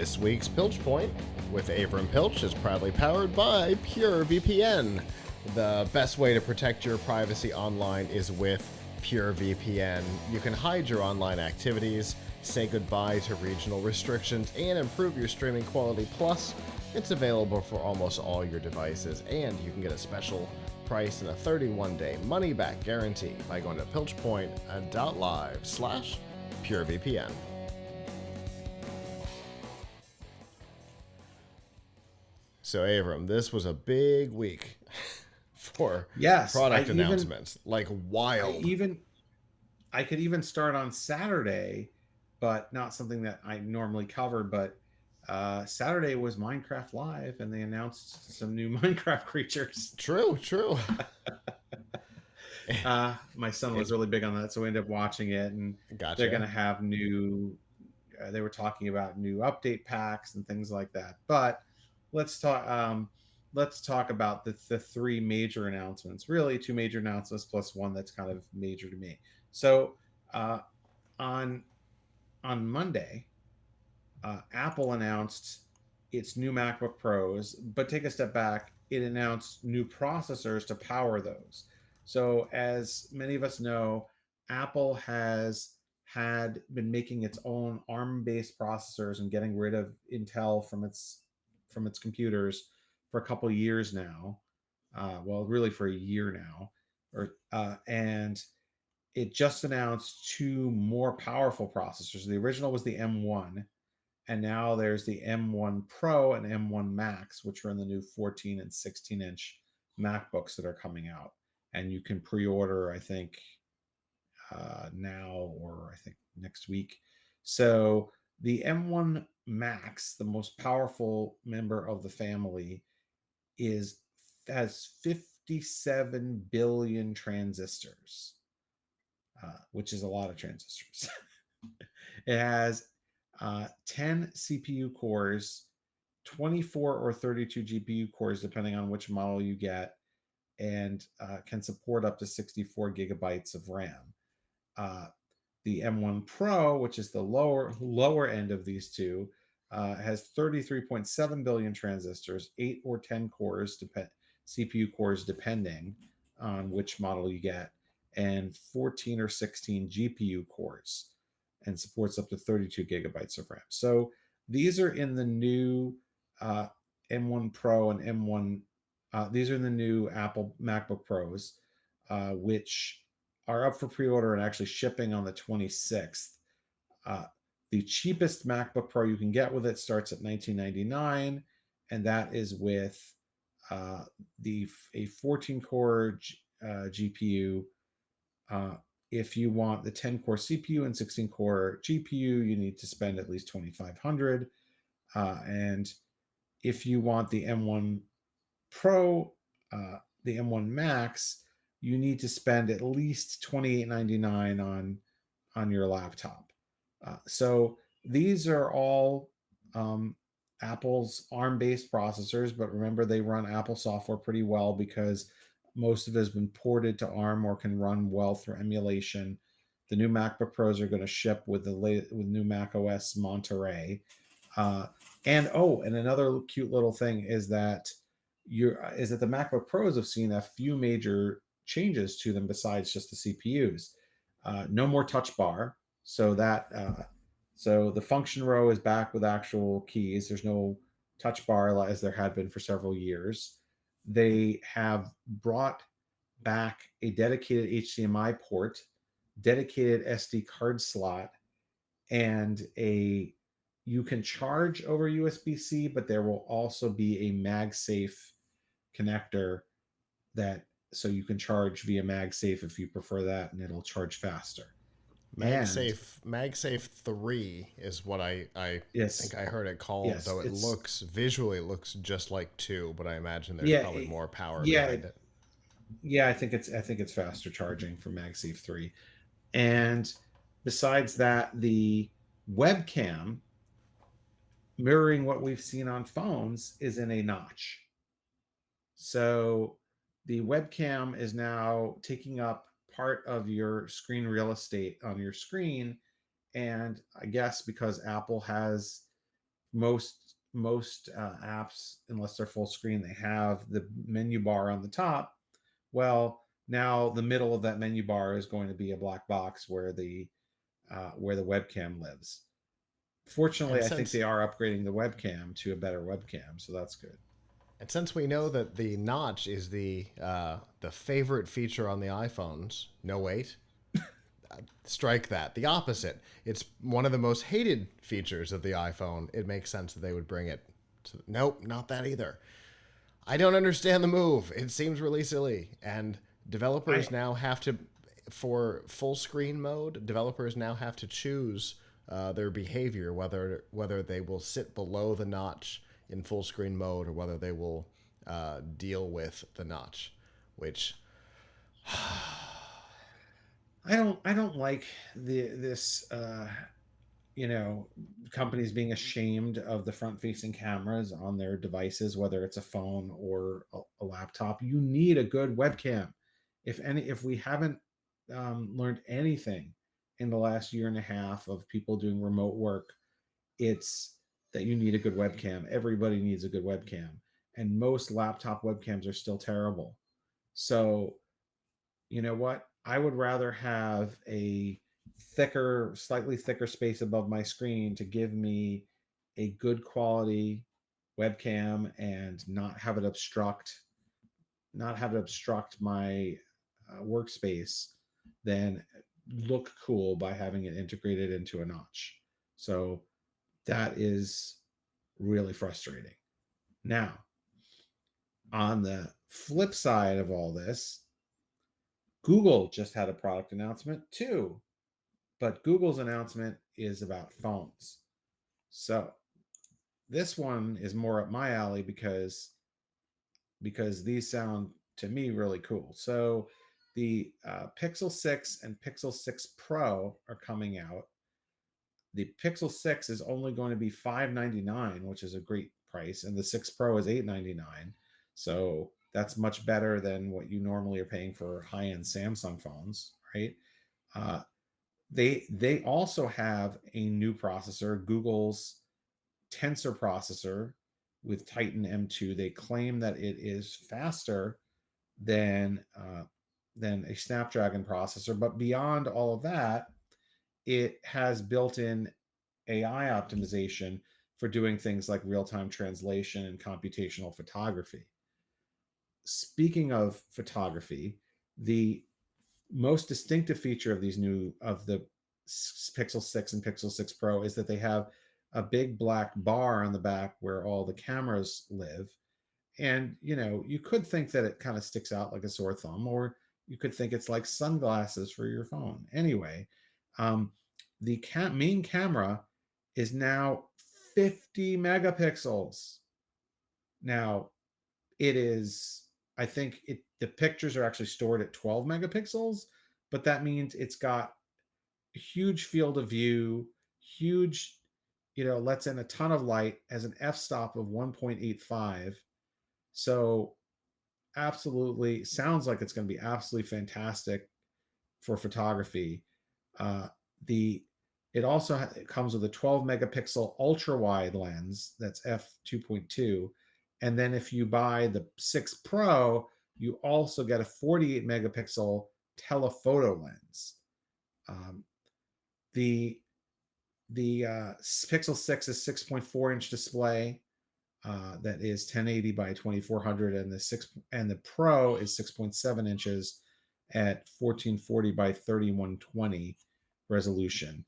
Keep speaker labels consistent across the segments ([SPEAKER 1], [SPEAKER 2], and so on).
[SPEAKER 1] This week's Piltch Point with Avram Piltch is proudly powered by PureVPN. The best way to protect your privacy online is with PureVPN. You can hide your online activities, say goodbye to regional restrictions, and improve your streaming quality. Plus, it's available for almost all your devices, and you can get a special price and a 31-day money-back guarantee by going to pilchpoint.live/PureVPN. So, Avram, this was a big week for product announcements. Wild.
[SPEAKER 2] I could even start on Saturday, but not something that I normally cover. But Saturday was Minecraft Live, and they announced some new Minecraft creatures.
[SPEAKER 1] True.
[SPEAKER 2] My son was really big on that, so we ended up watching it, and they're going to have new. They were talking about new update packs and things like that, but. Let's talk about the three major announcements. Really, two major announcements plus one that's kind of major to me. So on Monday, Apple announced its new MacBook Pros, but take a step back, it announced new processors to power those. So as many of us know, Apple has been making its own ARM-based processors and getting rid of Intel from its computers for a couple of years now. Well, really for a year now, and it just announced two more powerful processors. The original was the M1, and now there's the M1 Pro and M1 Max, which are in the new 14 and 16-inch MacBooks that are coming out. And you can pre-order, I think, now or I think next week. So the M1 Max, the most powerful member of the family, has 57 billion transistors, which is a lot of transistors. It has 10 CPU cores, 24 or 32 GPU cores, depending on which model you get, and can support up to 64 gigabytes of RAM. The M1 Pro, which is the lower end of these two, has 33.7 billion transistors, 8 or 10 cores, CPU cores depending on which model you get, and 14 or 16 GPU cores, and supports up to 32 gigabytes of RAM. So these are in the new M1 Pro and M1. These are in the new Apple MacBook Pros, which are up for pre-order and actually shipping on the 26th. The cheapest MacBook Pro you can get with it starts at $19.99, and that is with a 14-core GPU. If you want the 10-core CPU and 16-core GPU, you need to spend at least $2,500. And if you want the M1 Pro, the M1 Max, you need to spend at least $28.99 on your laptop. So these are all Apple's ARM-based processors, but remember they run Apple software pretty well because most of it has been ported to ARM or can run well through emulation. The new MacBook Pros are going to ship with new Mac OS Monterey. And another cute little thing is that the MacBook Pros have seen a few major changes to them besides just the CPUs. No more touch bar, so the function row is back with actual keys. There's no touch bar as there had been for several years. They have brought back a dedicated HDMI port, dedicated SD card slot, and you can charge over USB-C, but there will also be a MagSafe connector so you can charge via MagSafe if you prefer that, and it'll charge faster.
[SPEAKER 1] MagSafe 3 is what I think I heard it called, though it visually looks just like 2, but I imagine there's probably more power behind it.
[SPEAKER 2] Yeah, I think it's faster charging for MagSafe 3. And besides that, the webcam, mirroring what we've seen on phones, is in a notch. So the webcam is now taking up part of your screen real estate on your screen. And I guess because Apple has most apps, unless they're full screen, they have the menu bar on the top. Well, now the middle of that menu bar is going to be a black box where the webcam lives. Fortunately,
[SPEAKER 1] And
[SPEAKER 2] I think
[SPEAKER 1] since
[SPEAKER 2] they are upgrading the webcam to a better webcam, so that's good.
[SPEAKER 1] and since we know that the notch is the favorite feature on the iPhones, no wait, strike that. The opposite. It's one of the most hated features of the iPhone. It makes sense that they would bring it. Nope, not that either. I don't understand the move. It seems really silly. And
[SPEAKER 2] I
[SPEAKER 1] developers now have to, for full screen mode, developers now have to choose their behavior, whether they will sit below the notch in full screen mode or whether they will deal with the notch, which
[SPEAKER 2] I don't like this you know, companies being ashamed of the front facing cameras on their devices, whether it's a phone or a laptop. You need a good webcam. If we haven't learned anything in the last year and a half of people doing remote work, it's that you need a good webcam. Everybody needs a good webcam. And most laptop webcams are still terrible. So you know what? I would rather have a slightly thicker space above my screen to give me a good quality webcam and not have it obstruct my workspace than look cool by having it integrated into a notch. So that is really frustrating. Now, on the flip side of all this, Google just had a product announcement too, but Google's announcement is about phones. So this one is more up my alley because these sound to me really cool. So the Pixel 6 and Pixel 6 Pro are coming out. The Pixel 6 is only going to be $599, which is a great price, and the 6 Pro is $899. So that's much better than what you normally are paying for high-end Samsung phones, right? Uh, they also have a new processor, Google's Tensor processor with Titan M2. They claim that it is faster than a Snapdragon processor, but beyond all of that, it has built-in AI optimization for doing things like real-time translation and computational photography. Speaking of photography, the most distinctive feature of the Pixel 6 and Pixel 6 Pro is that they have a big black bar on the back where all the cameras live. And you could think that it kind of sticks out like a sore thumb, or you could think it's like sunglasses for your phone. Anyway, the main camera is now 50 megapixels. Now, it is, I think the pictures are actually stored at 12 megapixels, but that means it's got a huge field of view, huge, lets in a ton of light, as an f-stop of 1.85. So absolutely sounds like it's going to be absolutely fantastic for photography. The It also it comes with a 12 megapixel ultra wide lens that's f2.2, and then if you buy the 6 Pro, you also get a 48 megapixel telephoto lens. Um, the Pixel 6 is 6.4-inch display that is 1080 by 2400, and the Pro is 6.7 inches at 1440 by 3120 resolution.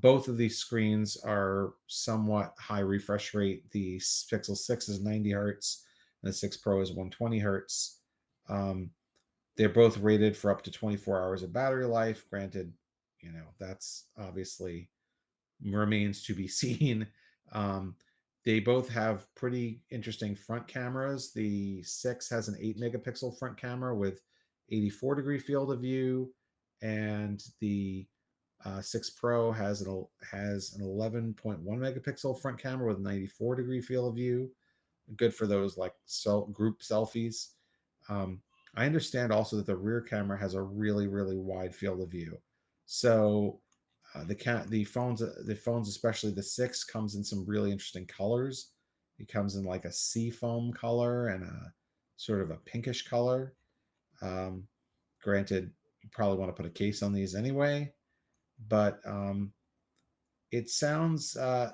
[SPEAKER 2] Both of these screens are somewhat high refresh rate. The Pixel 6 is 90 hertz, and the 6 Pro is 120 hertz. They're both rated for up to 24 hours of battery life. Granted, that's obviously remains to be seen. They both have pretty interesting front cameras. The 6 has an 8 megapixel front camera with 84-degree field of view, and the 6 Pro has an 11.1 megapixel front camera with 94-degree field of view. Good for those like group selfies. I understand also that the rear camera has a really, really wide field of view. So The phones, especially the 6, comes in some really interesting colors. It comes in like a sea foam color and a sort of a pinkish color. Um, Granted, you probably want to put a case on these anyway, but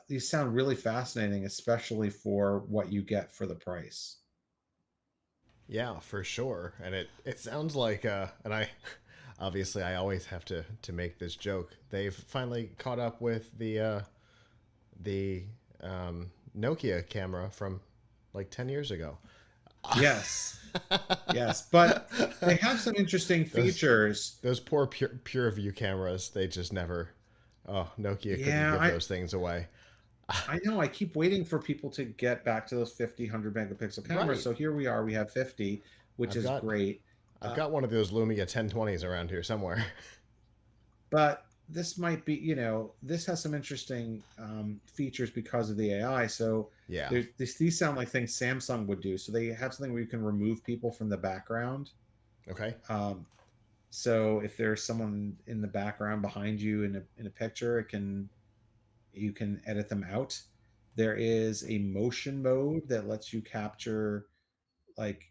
[SPEAKER 2] these sound really fascinating, especially for what you get for the price.
[SPEAKER 1] Yeah, for sure. And it sounds like and I obviously I always have to make this joke. They've finally caught up with the Nokia camera from like 10 years ago.
[SPEAKER 2] Yes, yes, but they have some interesting
[SPEAKER 1] those
[SPEAKER 2] features.
[SPEAKER 1] those poor pure view cameras, they just never. Oh, Nokia couldn't
[SPEAKER 2] Yeah,
[SPEAKER 1] give those things away.
[SPEAKER 2] I know. I keep waiting for people to get back to those 50, 100 megapixel cameras.
[SPEAKER 1] Right.
[SPEAKER 2] So here we are. We have 50, which
[SPEAKER 1] I've
[SPEAKER 2] is
[SPEAKER 1] got
[SPEAKER 2] great.
[SPEAKER 1] I've
[SPEAKER 2] Uh,
[SPEAKER 1] got one of those Lumia 1020s around here somewhere.
[SPEAKER 2] but this might be, this has some interesting features because of the AI. So
[SPEAKER 1] Yeah.
[SPEAKER 2] these sound like things Samsung would do. So they have something where you can remove people from the background.
[SPEAKER 1] Okay.
[SPEAKER 2] Um, so if there's someone in the background behind you in a picture, you can edit them out. There is a motion mode that lets you capture like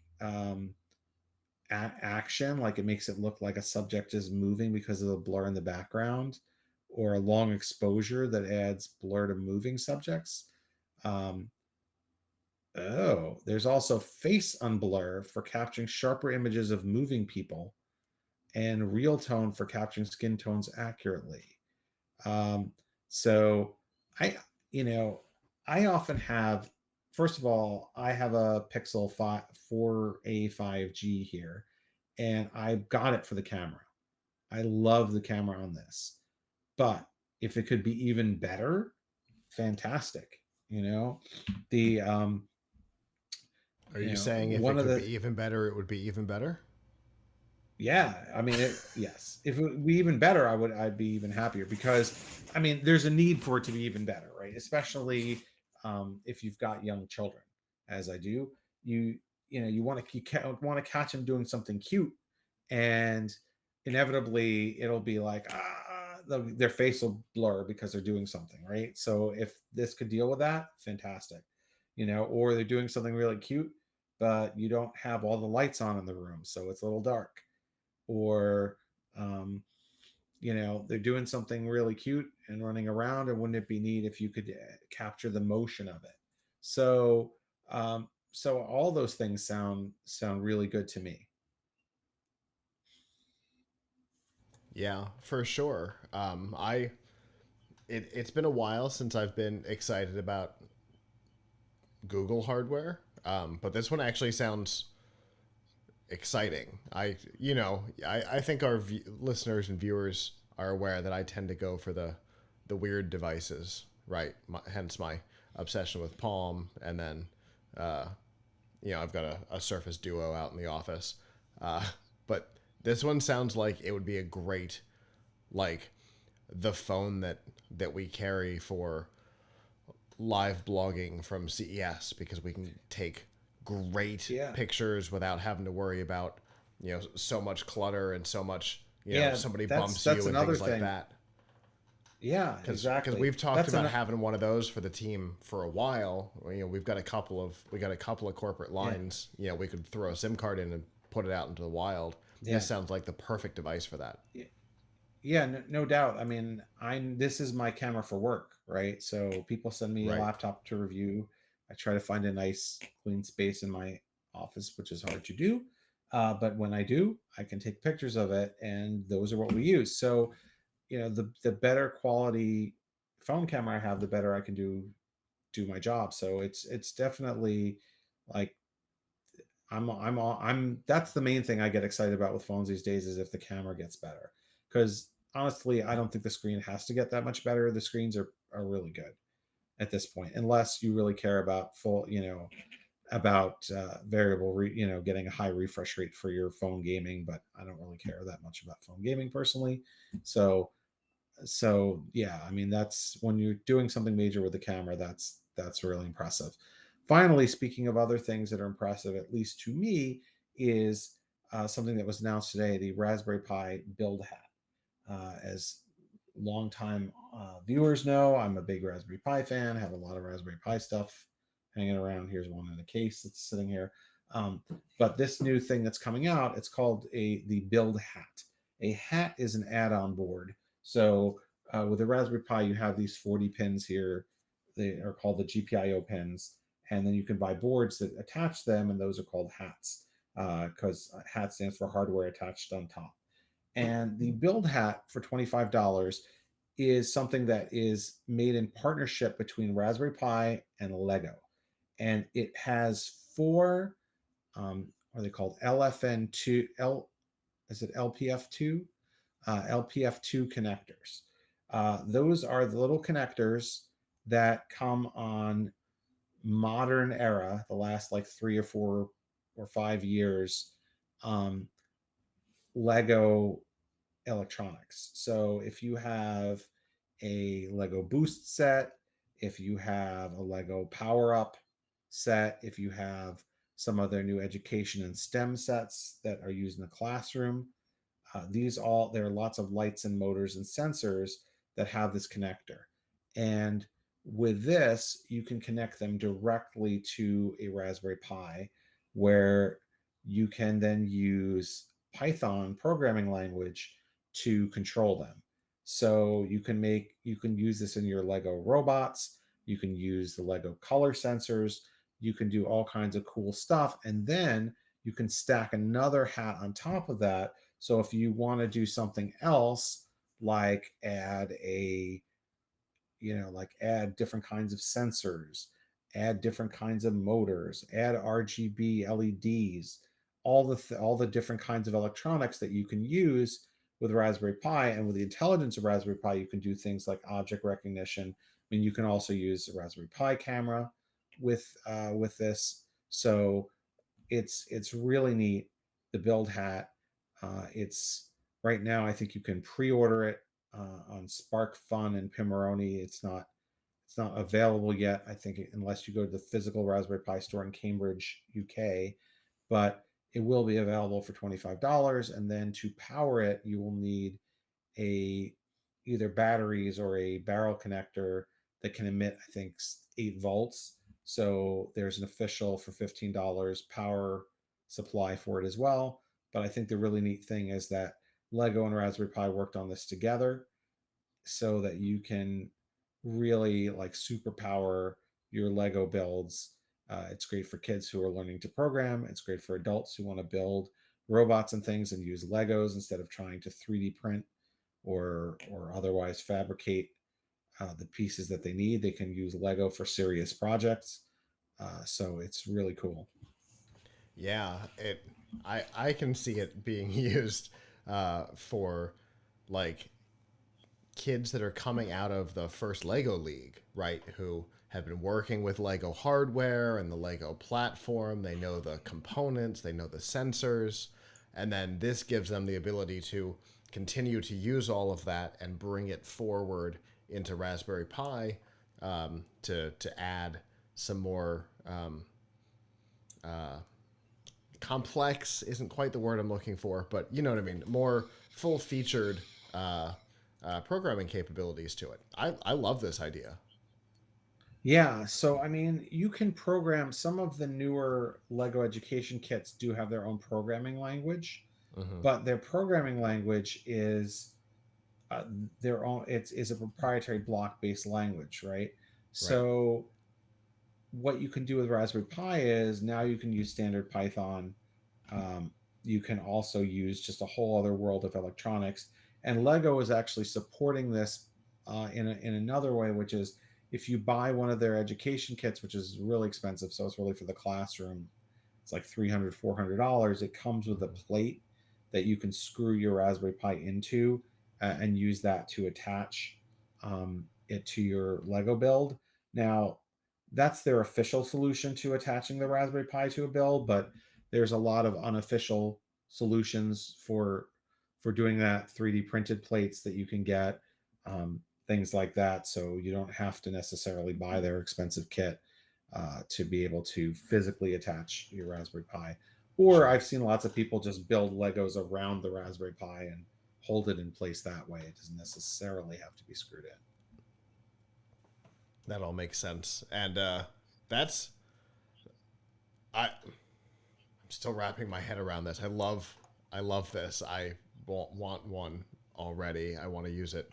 [SPEAKER 2] action, like it makes it look like a subject is moving because of the blur in the background, or a long exposure that adds blur to moving subjects. Um, oh, there's also face unblur for capturing sharper images of moving people, and real tone for capturing skin tones accurately. Um, so I, you know, I often have, first of all, I have a Pixel 5, 4a 5G here, and I got it for the camera. I love the camera on this, but if it could be even better, fantastic. You know, the
[SPEAKER 1] Are you saying if
[SPEAKER 2] one
[SPEAKER 1] it
[SPEAKER 2] of
[SPEAKER 1] could be
[SPEAKER 2] the
[SPEAKER 1] even better, it would be even better?
[SPEAKER 2] Yeah, I mean, yes. If it would be even better, I'd be even happier because, I mean, there's a need for it to be even better, right? Especially if you've got young children, as I do. You you want to catch them doing something cute, and inevitably it'll be like their face will blur because they're doing something, right? So if this could deal with that, fantastic. Or they're doing something really cute, but you don't have all the lights on in the room, so it's a little dark, or um, they're doing something really cute and running around, and wouldn't it be neat if you could capture the motion of it? So all those things sound really good to me.
[SPEAKER 1] Yeah, for sure. It's been a while since I've been excited about Google hardware, but this one actually sounds exciting. I think our listeners and viewers are aware that I tend to go for the weird devices, right? Hence my obsession with Palm, and then uh, I've got a Surface Duo out in the office. Uh, but this one sounds like it would be a great, like, the phone that we carry for live blogging from CES, because we can take great
[SPEAKER 2] Yeah,
[SPEAKER 1] pictures without having to worry about so much clutter and so much
[SPEAKER 2] yeah,
[SPEAKER 1] somebody
[SPEAKER 2] that's
[SPEAKER 1] bumps
[SPEAKER 2] that's
[SPEAKER 1] you and
[SPEAKER 2] another
[SPEAKER 1] things like
[SPEAKER 2] thing.
[SPEAKER 1] that.
[SPEAKER 2] Yeah,
[SPEAKER 1] Because
[SPEAKER 2] exactly.
[SPEAKER 1] we've talked
[SPEAKER 2] That's
[SPEAKER 1] about
[SPEAKER 2] an
[SPEAKER 1] having one of those for the team for a while. We've got a couple of corporate
[SPEAKER 2] Yeah,
[SPEAKER 1] lines. We could throw a SIM card in and put it out into the wild. This
[SPEAKER 2] yeah.
[SPEAKER 1] sounds like the perfect device for that.
[SPEAKER 2] Yeah, no doubt. I mean, this is my camera for work, right? So people send me a
[SPEAKER 1] Right.
[SPEAKER 2] laptop to review. I try to find a nice clean space in my office, which is hard to do. But when I do, I can take pictures of it, and those are what we use. So, the better quality phone camera I have, the better I can do my job. So it's definitely like that's the main thing I get excited about with phones these days, is if the camera gets better. Because honestly, I don't think the screen has to get that much better. The screens are really good at this point, unless you really care about about variable, getting a high refresh rate for your phone gaming. But I don't really care that much about phone gaming personally. So yeah, I mean, that's when you're doing something major with the camera, that's really impressive. Finally, speaking of other things that are impressive, at least to me, is something that was announced today: the Raspberry Pi build hat. As longtime viewers know, I'm a big Raspberry Pi fan. I have a lot of Raspberry Pi stuff hanging around. Here's one in a case that's sitting here. But this new thing that's coming out, it's called the Build Hat. A hat is an add-on board. So with the Raspberry Pi, you have these 40 pins here. They are called the GPIO pins. And then you can buy boards that attach them, and those are called hats, because hat stands for hardware attached on top. And the Build Hat for $25 is something that is made in partnership between Raspberry Pi and Lego. And it has four, what are they called? LFN2, is it LPF2? LPF2 connectors. Those are the little connectors that come on modern era, the last like 3 or 4 or 5 years, Lego electronics. So if you have a Lego Boost set, if you have a Lego Power Up set, if you have some of their new education and STEM sets that are used in the classroom, there are lots of lights and motors and sensors that have this connector. And with this, you can connect them directly to a Raspberry Pi, where you can then use Python programming language to control them. So you can use this in your Lego robots, you can use the Lego color sensors, you can do all kinds of cool stuff, and then you can stack another hat on top of that. So if you want to do something else, like add different kinds of sensors, add different kinds of motors, add RGB LEDs, all the different kinds of electronics that you can use with Raspberry Pi. And with the intelligence of Raspberry Pi, you can do things like object recognition. I mean, you can also use the Raspberry Pi camera with this. So it's really neat. The Build Hat. It's right now, I think you can pre-order it on Spark Fun and Pimoroni. It's not available yet, I think, unless you go to the physical Raspberry Pi store in Cambridge, UK. But it will be available for $25. And then to power it, you will need either batteries or a barrel connector that can emit, I think, 8 volts. So there's an official for $15 power supply for it as well. But I think the really neat thing is that Lego and Raspberry Pi worked on this together so that you can really like superpower your Lego builds. It's great for kids who are learning to program. It's great for adults who want to build robots and things and use Legos instead of trying to 3D print or otherwise fabricate the pieces that they need. They can use Lego for serious projects. So it's really cool.
[SPEAKER 1] Yeah, I can see it being used for like kids that are coming out of the first Lego League, right? Who have been working with Lego hardware and the Lego platform. They know the components, they know the sensors, and then this gives them the ability to continue to use all of that and bring it forward into Raspberry Pi to add some more complex isn't quite the word I'm looking for, but you know what I mean, more full-featured programming capabilities to it. I love this idea.
[SPEAKER 2] Yeah, so I mean, you can program some of the newer Lego education kits do have their own programming language,
[SPEAKER 1] Mm-hmm.
[SPEAKER 2] but their programming language is uh, their own. It's is a proprietary block-based language, right?
[SPEAKER 1] Right.
[SPEAKER 2] So what you can do with Raspberry Pi is now you can use standard Python. Um, you can also use just a whole other world of electronics. And Lego is actually supporting this in another way, which is if you buy one of their education kits, which is really expensive, so it's really for the classroom, it's like $300-$400. It comes with a
[SPEAKER 1] Mm-hmm.
[SPEAKER 2] plate that you can screw your Raspberry Pi into and use that to attach it to your Lego build. Now, that's their official solution to attaching the Raspberry Pi to a build, but there's a lot of unofficial solutions for doing that. 3D printed plates that you can get, things like that. So you don't have to necessarily buy their expensive kit to be able to physically attach your Raspberry Pi. Or
[SPEAKER 1] Sure.
[SPEAKER 2] I've seen lots of people just build Legos around the Raspberry Pi and hold it in place that way. It doesn't necessarily have to be screwed in.
[SPEAKER 1] That all makes sense. And I'm still wrapping my head around this. I love this. I want one already. I want to use it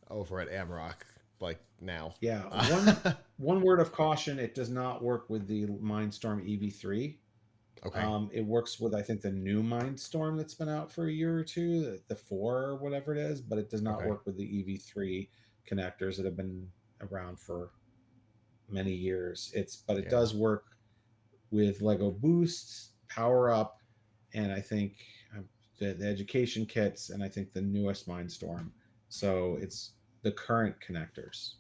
[SPEAKER 1] over at Amrock like now.
[SPEAKER 2] Yeah. One word of caution: it does not work with the Mindstorm EV3.
[SPEAKER 1] Okay.
[SPEAKER 2] It works with, I think, the new Mindstorm that's been out for a year or two, the 4 or whatever it is, but it does not work with the EV3 connectors that have been around for many years. It does work with Lego Boost, Power Up, and I think the education kits, and I think the newest Mindstorm. So it's the current connectors.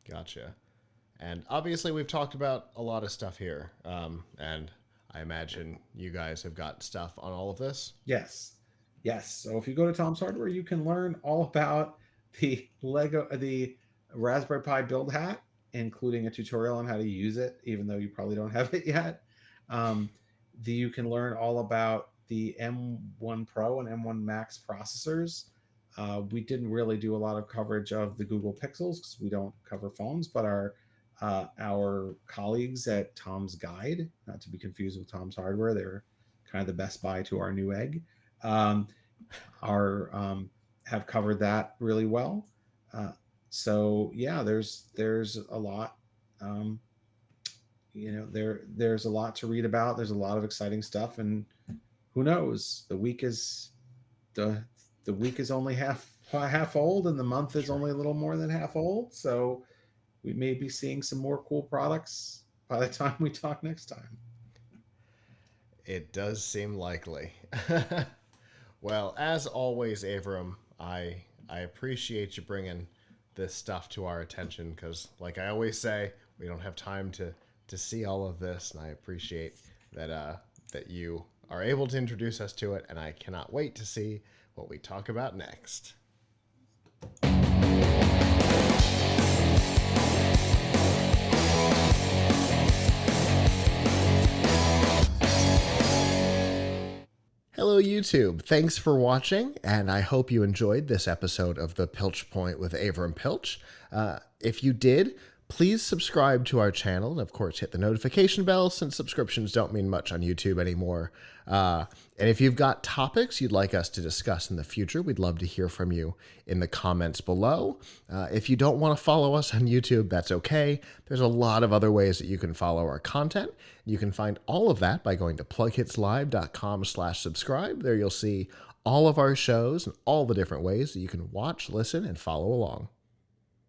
[SPEAKER 1] Gotcha. And obviously we've talked about a lot of stuff here. And I imagine you guys have got stuff on all of this.
[SPEAKER 2] Yes. So if you go to Tom's Hardware, you can learn all about the Raspberry Pi build hat, including a tutorial on how to use it, even though you probably don't have it yet. You can learn all about the M1 Pro and M1 Max processors. We didn't really do a lot of coverage of the Google Pixels because we don't cover phones, but our colleagues at Tom's Guide, not to be confused with Tom's Hardware, they're kind of the Best Buy to our new egg, have covered that really well. So yeah, there's a lot. There's a lot to read about. There's a lot of exciting stuff, and who knows? The week is only half old, and the month is only a little more than half old. So we may be seeing some more cool products by the time we talk next time.
[SPEAKER 1] It does seem likely. Well, as always, Avram, I appreciate you bringing this stuff to our attention because, like I always say, we don't have time to see all of this, and I appreciate that you are able to introduce us to it, and I cannot wait to see what we talk about next. Hello, YouTube. Thanks for watching, and I hope you enjoyed this episode of The Piltch Point with Avram Piltch. If you did, please subscribe to our channel, and of course hit the notification bell since subscriptions don't mean much on YouTube anymore. And if you've got topics you'd like us to discuss in the future, we'd love to hear from you in the comments below. If you don't want to follow us on YouTube, that's okay. There's a lot of other ways that you can follow our content. You can find all of that by going to PLUGHITZlive.com/subscribe. There you'll see all of our shows and all the different ways that you can watch, listen, and follow along.